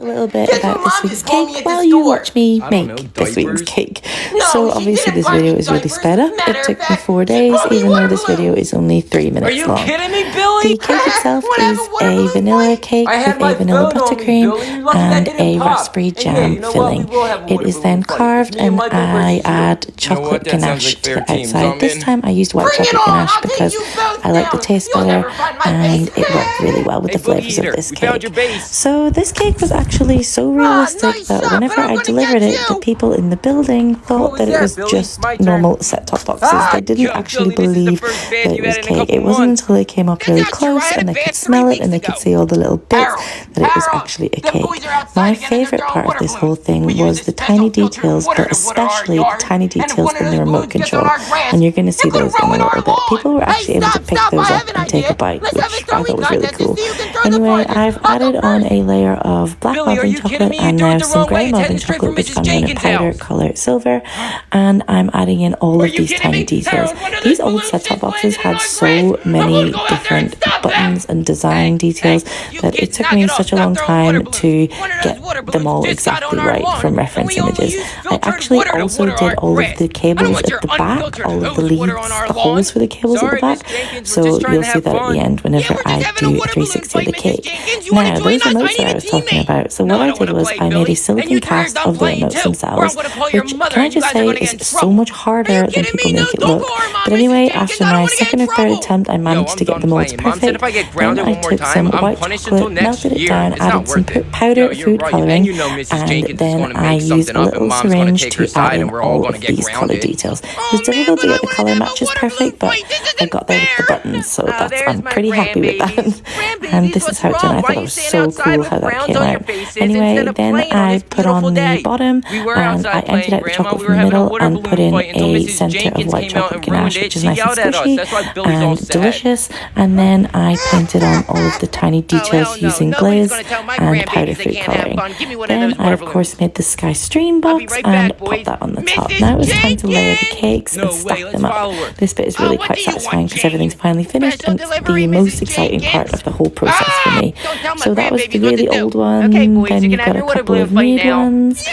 A little bit about this week's cake while you watch me make this week's cake. So obviously this video is really sped up. It took me 4 days, even though this video is only 3 minutes long. Are you kidding me, Billy? The cake itself is a vanilla cake with a vanilla buttercream and a raspberry jam filling. It is then carved and I add chocolate ganache to the outside. This time I used white chocolate ganache because I like the taste better and it worked really well with the flavours of this cake. So this cake was actually so realistic that whenever I delivered it, the people in the building thought that it was just normal set-top boxes. They didn't actually believe that it was cake. It wasn't until they came up really close and they could smell it and they could see all the little bits that it was actually a cake. My favourite part of this whole thing was the tiny details, but especially the tiny details in the remote control. And you're going to see those in a little bit. People were actually able to pick those up and take a bite, which I thought was really cool. Anyway, I've added on a layer of black Malvern chocolate and now some grey Malvern chocolate, which I'm going to powder colour silver, and I'm adding in all of these tiny details. These old set-top boxes had so many different buttons and design details that it took me such a long time to get them all exactly right from reference images. I actually also did all of the cables at the back, all of the leads, the holes for the cables at the back, so you'll see that at the end whenever I do a 360 of the cake. Now, those remotes that I was talking about, so what I did was I made a silicone cast of the remotes themselves, which, can I just say, is so much harder than people make it look. But anyway, after my second or third attempt, I managed to get the molds perfect. Then I took some white chocolate, melted it down, added some powdered food colouring, and then I used a little syringe to add in all of these colour details. It was difficult to get the colour matches perfect, but I got there with the buttons, so I'm pretty happy with that. And this is how it turned out. I thought it was so cool how that came out. Anyway, then I put on the bottom and I emptied out the chocolate from the middle and put in a centre of white chocolate ganache, which is nice and squishy and delicious. And then I painted on all of the tiny details using glaze and powder food colouring. Then I of course made the Sky Stream box and popped that on the top. Now it was time to layer the cakes and stack them up. This bit is really quite satisfying because everything's finally finished and it's the most exciting part of the whole process for me. So that was the really old one, then you've got a couple of new ones.